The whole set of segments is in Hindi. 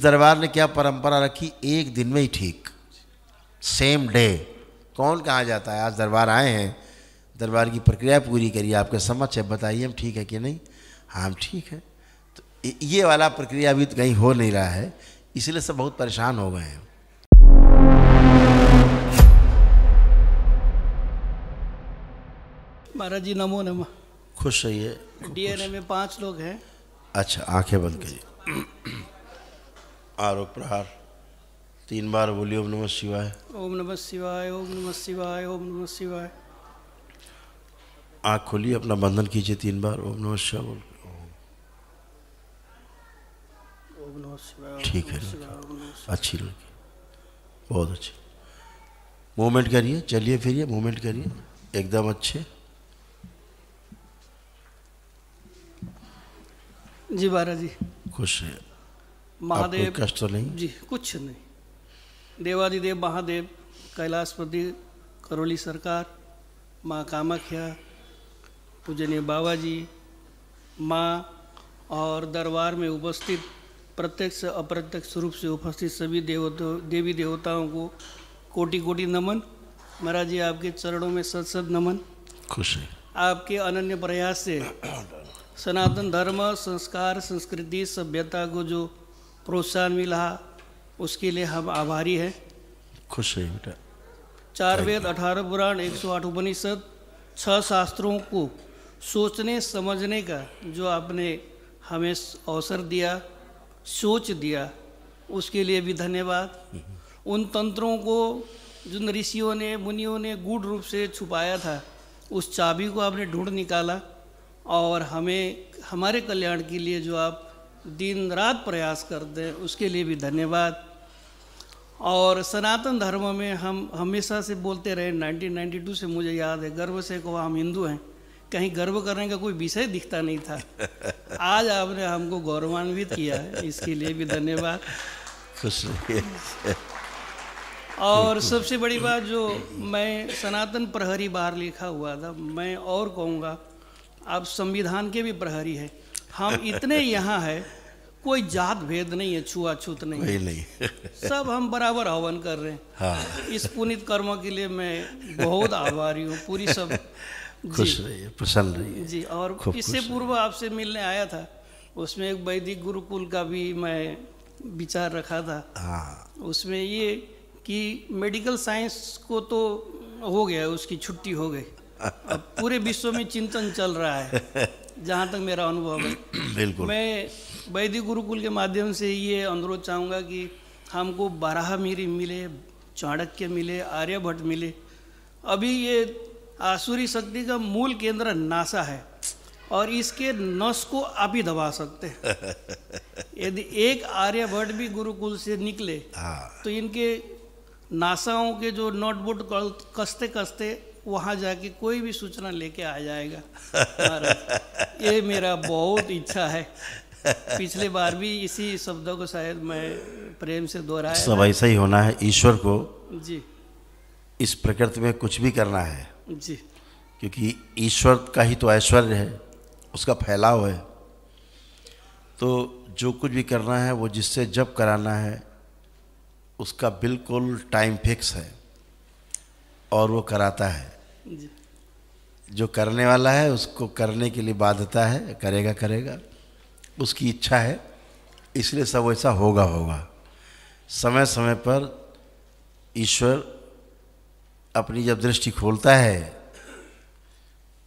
दरबार ने क्या परंपरा रखी, एक दिन में ही ठीक, सेम डे। कौन कहाँ जाता है, आज दरबार आए हैं, दरबार की प्रक्रिया पूरी करिए, आपके समझ है, बताइए हम ठीक है कि नहीं, हाँ हम ठीक है। तो ये वाला प्रक्रिया अभी तो कहीं हो नहीं रहा है, इसलिए सब बहुत परेशान हो गए हैं। महाराज जी नमो नमः। खुश रहिए। डीएनए में 5 लोग हैं। अच्छा, आंखें बंद करिए। आरोप प्रहार 3 बार बोलिए ओम नमः शिवाय। ओम नमः शिवाय, ओम नमः शिवाय, ओम नमः शिवाय। आँख खोलिए, अपना बंधन कीजिए 3 बार, ओम नमः शिवाय बोल। ओम नमः शिवाय। ठीक है, अच्छी लड़की, बहुत अच्छी। मूवमेंट करिए, चलिए फिरिए, मूवमेंट करिए, एकदम अच्छे। जी महाराज जी। खुश है। महादेव, आपको कष्ट तो नहीं? जी कुछ नहीं। देवादिदेव महादेव, कैलाशपति, करौली सरकार, माँ कामाख्या, पूजनीय बाबा जी, माँ और दरबार में उपस्थित प्रत्यक्ष अप्रत्यक्ष रूप से उपस्थित सभी देवी देवताओं को कोटि कोटि नमन। महाराज जी आपके चरणों में सत सत नमन। खुश है। आपके अनन्य प्रयास से सनातन धर्म, संस्कार, संस्कृति, सभ्यता को जो प्रोत्साहन मिला उसके लिए हम आभारी हैं। खुश है बेटा। 4 वेद, 18 पुराण, 108 उपनिषद, 6 शास्त्रों को सोचने समझने का जो आपने हमें अवसर दिया, सोच दिया, उसके लिए भी धन्यवाद। उन तंत्रों को जिन ऋषियों ने, मुनियों ने गूढ़ रूप से छुपाया था, उस चाबी को आपने ढूंढ निकाला और हमें हमारे कल्याण के लिए जो आप दिन रात प्रयास करते हैं उसके लिए भी धन्यवाद। और सनातन धर्म में हम हमेशा से बोलते रहे, 1992 से मुझे याद है, गर्व से कहो हम हिंदू हैं, कहीं गर्व करने का कोई विषय दिखता नहीं था। आज आपने हमको गौरवान्वित किया है, इसके लिए भी धन्यवाद। खुश रहिए। और सबसे बड़ी बात जो मैं सनातन प्रहरी बाहर लिखा हुआ था, मैं और कहूँगा आप संविधान के भी प्रहरी हैं। हम इतने यहाँ हैं, कोई जात भेद नहीं है, छुआछूत नहीं है, नहीं। सब हम बराबर हवन कर रहे हैं। हाँ। इस पुनीत कर्म के लिए मैं बहुत आभारी हूँ, पूरी सब। खुश रहिए, प्रसन्न रहिए जी। और इससे पूर्व आपसे मिलने आया था, उसमें एक वैदिक गुरुकुल का भी मैं विचार रखा था। हाँ। उसमें ये कि मेडिकल साइंस को तो हो गया, उसकी छुट्टी हो गई, अब पूरे विश्व में चिंतन चल रहा है जहाँ तक मेरा अनुभव है। बिल्कुल। मैं वैदिक गुरुकुल के माध्यम से ये अनुरोध चाहूँगा कि हमको बारहमिरी मिले, चाणक्य मिले, आर्यभट्ट मिले। अभी ये आसुरी शक्ति का मूल केंद्र नासा है और इसके नस को आप ही दबा सकते हैं। यदि एक आर्यभट्ट भी गुरुकुल से निकले तो इनके नासाओं के जो नोटबुक कसते कसते वहाँ जाके कोई भी सूचना लेके आ जाएगा। ये मेरा बहुत इच्छा है। पिछले बार भी इसी शब्दों को शायद मैं प्रेम से दोहराया। सब ऐसा ही होना है। ईश्वर को जी इस प्रकृति में कुछ भी करना है जी, क्योंकि ईश्वर का ही तो ऐश्वर्य है, उसका फैलाव है। तो जो कुछ भी करना है वो जिससे जब कराना है उसका बिल्कुल टाइम फिक्स है और वो कराता है जी। जो करने वाला है उसको करने के लिए बाध्यता है, करेगा करेगा, उसकी इच्छा है, इसलिए सब वैसा होगा। समय समय पर ईश्वर अपनी जब दृष्टि खोलता है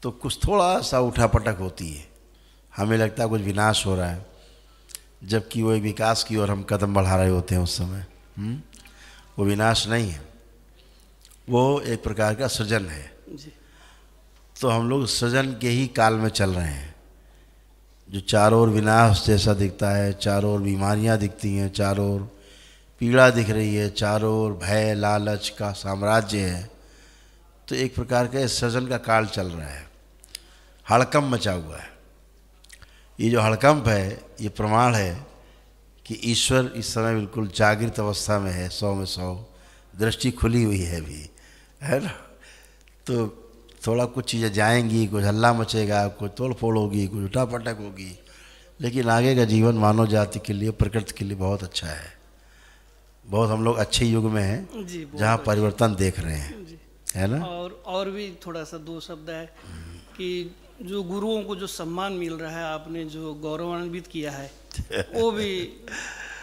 तो कुछ थोड़ा सा उठापटक होती है, हमें लगता है कुछ विनाश हो रहा है, जबकि वो एक विकास की ओर हम कदम बढ़ा रहे होते हैं। उस समय वो विनाश नहीं है, वो एक प्रकार का सृजन है जी। तो हम लोग सृजन के ही काल में चल रहे हैं। जो चारों ओर विनाश जैसा दिखता है, चारों ओर बीमारियां दिखती हैं, चारों ओर पीड़ा दिख रही है, चारों ओर भय लालच का साम्राज्य है, तो एक प्रकार का सृजन का काल चल रहा है। हड़कंप मचा हुआ है। ये जो हड़कंप है ये प्रमाण है कि ईश्वर इस समय बिल्कुल जागृत अवस्था में है, 100 में 100 दृष्टि खुली हुई है अभी, है ना। तो थोड़ा कुछ चीज़ें जाएंगी, कुछ हल्ला मचेगा, कुछ तोड़ फोड़ होगी, कुछ उठापटक होगी, लेकिन आगे का जीवन मानव जाति के लिए, प्रकृति के लिए बहुत अच्छा है। बहुत हम लोग अच्छे युग में हैं जी, बहुत जहाँ परिवर्तन देख रहे हैं, जी। है ना। और भी थोड़ा सा दो शब्द है कि जो गुरुओं को जो सम्मान मिल रहा है, आपने जो गौरवान्वित किया है, वो भी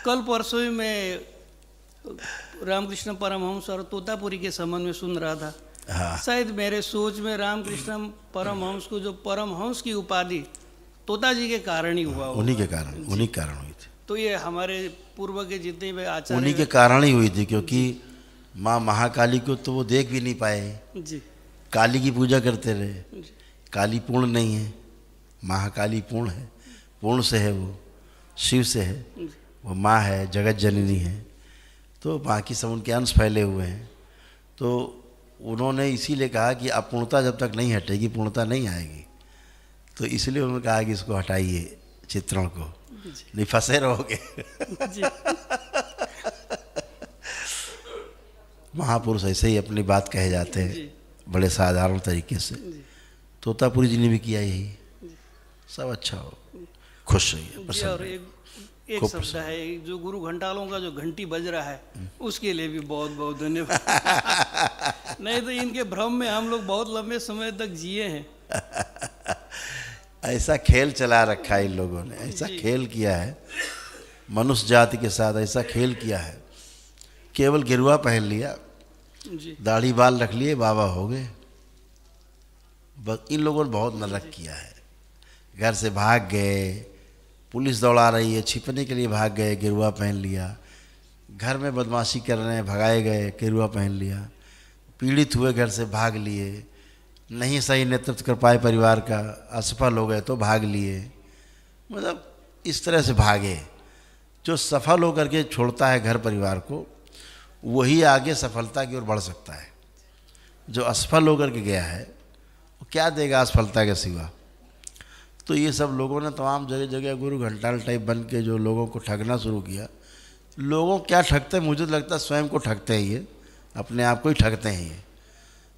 कल परसों ही मैं रामकृष्ण परमहंस और तोतापुरी के संबंध में सुन रहा था। हाँ, शायद मेरे सोच में रामकृष्ण परमहंस को जो परमहंस की उपाधि तोता जी के कारण ही हुआ होगा। उन्हीं के कारण हुई थी। तो ये हमारे पूर्व के जितने भी आचार्य, उन्हीं के कारण ही हुई थी, क्योंकि माँ महाकाली को तो वो देख भी नहीं पाए, जी काली की पूजा करते रहे। जी काली पूर्ण नहीं है, महाकाली पूर्ण है, पूर्ण से है, वो शिव से है, जी। वो माँ है, जगत जननी है। तो बाकी सब उनके अंश फैले हुए हैं। तो उन्होंने इसीलिए कहा कि अपूर्णता जब तक नहीं हटेगी पूर्णता नहीं आएगी। तो इसलिए उन्होंने कहा कि इसको हटाइए चित्रण को, नहीं फंसे रहोगे। जी महापुरुष ऐसे ही अपनी बात कहे जाते हैं जी। बड़े साधारण तरीके से। जी तोतापुरी जी ने भी किया यही। सब अच्छा हो, खुश रहिए, जी। और पसंद एक खूब शब्द है, जो गुरु घंटालों का जो घंटी बज रहा है, उसके लिए भी बहुत बहुत धन्यवाद। नहीं तो इनके भ्रम में हम लोग बहुत लंबे समय तक जिए हैं। ऐसा खेल चला रखा है इन लोगों ने, ऐसा खेल किया है मनुष्य जाति के साथ, ऐसा खेल किया है। केवल गिरुआ पहन लिया, जी दाढ़ी बाल रख लिए, बाबा हो गए। बस इन लोगों ने बहुत नरक किया है। घर से भाग गए, पुलिस दौड़ा रही है, छिपने के लिए भाग गए, गिरुआ पहन लिया। घर में बदमाशी कर रहे हैं, भगाए गए, गिरुआ पहन लिया। पीड़ित हुए, घर से भाग लिए, नहीं सही नेतृत्व कर पाए परिवार का, असफल हो गए तो भाग लिए। मतलब इस तरह से भागे। जो सफल होकर के छोड़ता है घर परिवार को, वही आगे सफलता की ओर बढ़ सकता है। जो असफल होकर के गया है वो क्या देगा असफलता के सिवा। तो ये सब लोगों ने तमाम जगह जगह गुरु घंटाल टाइप बन के जो लोगों को ठगना शुरू किया। लोगों क्या ठगते हैं, मुझे तो लगता है स्वयं को ठगते हैं, ये अपने आप को ही ठगते हैं ये,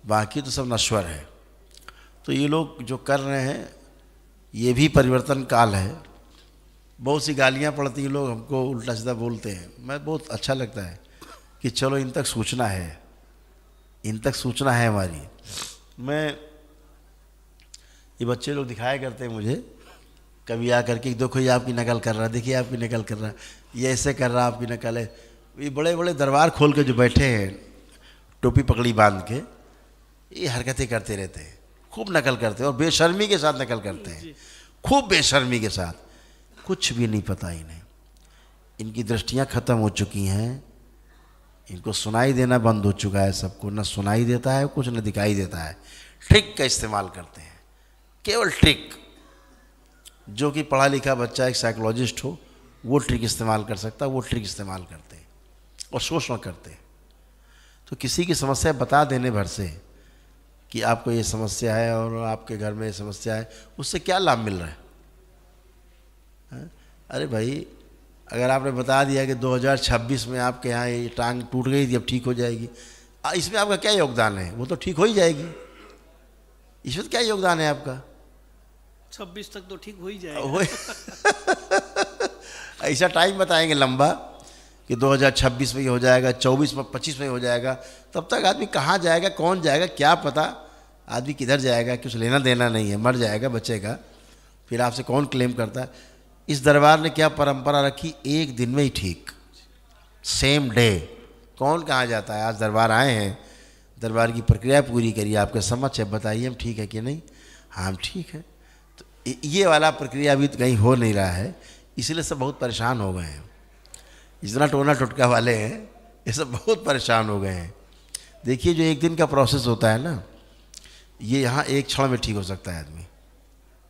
बाकी तो सब नश्वर है। तो ये लोग जो कर रहे हैं, ये भी परिवर्तन काल है। बहुत सी गालियाँ पड़ती हैं, लोग हमको उल्टा सीधा बोलते हैं। मैं बहुत अच्छा लगता है कि चलो इन तक सूचना है, इन तक सूचना है हमारी। मैं ये बच्चे लोग दिखाया करते हैं मुझे कभी आकर के, देखो ये आपकी नकल कर रहा है, देखिए आपकी नकल कर रहा है, ये ऐसे कर रहा है, आपकी नकल है। ये बड़े बड़े दरबार खोल के जो बैठे हैं टोपी पकड़ी बांध के, ये हरकतें करते रहते हैं, खूब नकल करते हैं और बेशर्मी के साथ नकल करते हैं, खूब बेशर्मी के साथ। कुछ भी नहीं पता इन्हें, इनकी दृष्टियाँ ख़त्म हो चुकी हैं, इनको सुनाई देना बंद हो चुका है सबको। न सुनाई देता है कुछ, न दिखाई देता है। ट्रिक का इस्तेमाल करते हैं, केवल ट्रिक। जो कि पढ़ा लिखा बच्चा एक साइकोलॉजिस्ट हो, वो ट्रिक इस्तेमाल कर सकता है, वो ट्रिक इस्तेमाल करते हैं और शोषण करते हैं। तो किसी की समस्या बता देने भर से कि आपको ये समस्या है और आपके घर में ये समस्या है, उससे क्या लाभ मिल रहा है? अरे भाई, अगर आपने बता दिया कि 2026 में आपके यहाँ ये टांग टूट गई थी, अब ठीक हो जाएगी, इसमें आपका क्या योगदान है? वो तो ठीक हो ही जाएगी, इसमें क्या योगदान है आपका? 26 तक तो ठीक हो ही जाएगा। ऐसा टाइम बताएंगे लंबा कि 2026 में ही हो जाएगा, 24 में 25 में हो जाएगा। तब तक आदमी कहाँ जाएगा, कौन जाएगा, क्या पता आदमी किधर जाएगा, कुछ लेना देना नहीं है, मर जाएगा, बचेगा, फिर आपसे कौन क्लेम करता है। इस दरबार ने क्या परंपरा रखी, एक दिन में ही ठीक, सेम डे। कौन कहाँ जाता है? आज दरबार आए हैं, दरबार की प्रक्रिया पूरी करिए, आपके समझ है, बताइए हम ठीक है कि नहीं। हाँ हम ठीक है। तो ये वाला प्रक्रिया अभी तो कहीं हो नहीं रहा है, इसलिए सब बहुत परेशान हो गए हैं। जितना टोना टुटका वाले हैं ये सब बहुत परेशान हो गए हैं। देखिए जो एक दिन का प्रोसेस होता है ना, ये यहाँ एक क्षण में ठीक हो सकता है आदमी,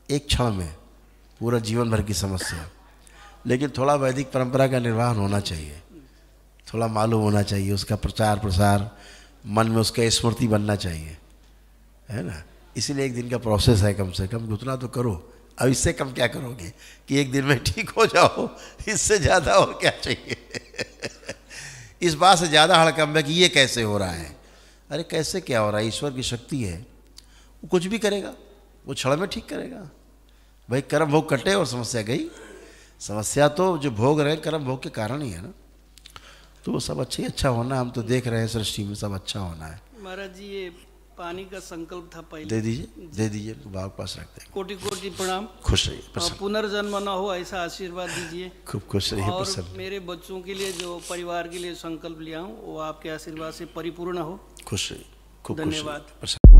एक क्षण में पूरा जीवन भर की समस्या। लेकिन थोड़ा वैदिक परंपरा का निर्वहन होना चाहिए, थोड़ा मालूम होना चाहिए, उसका प्रचार प्रसार, मन में उसका स्मृति बनना चाहिए, है ना। इसीलिए एक दिन का प्रोसेस है, कम से कम उतना तो करो। अब इससे कम क्या करोगे कि एक दिन में ठीक हो जाओ, इससे ज़्यादा और क्या चाहिए। इस बात से ज़्यादा हड़कंप है कि ये कैसे हो रहा है। अरे कैसे क्या हो रहा है, ईश्वर की शक्ति है, वो कुछ भी करेगा, वो क्षण में ठीक करेगा। भाई कर्म भोग कटे और समस्या गई। समस्या तो जो भोग रहे कर्म भोग के कारण ही है ना। तो वो सब अच्छा ही अच्छा होना, हम तो देख रहे हैं सृष्टि में सब अच्छा होना है। महाराज जी ये पानी का संकल्प था पहले, दे दीजिए बाबा के पास रखते हैं। कोटि कोटि प्रणाम। खुश रहिए, और प्रसन्न, पुनर्जन्म न हो ऐसा आशीर्वाद दीजिए। खूब खुश रहिए, और प्रसन्न, मेरे बच्चों के लिए जो परिवार के लिए संकल्प लिया हूँ वो आपके आशीर्वाद से परिपूर्ण हो। खुश रहिए, खूब खुश रहिए, धन्यवाद। प्रसन्न।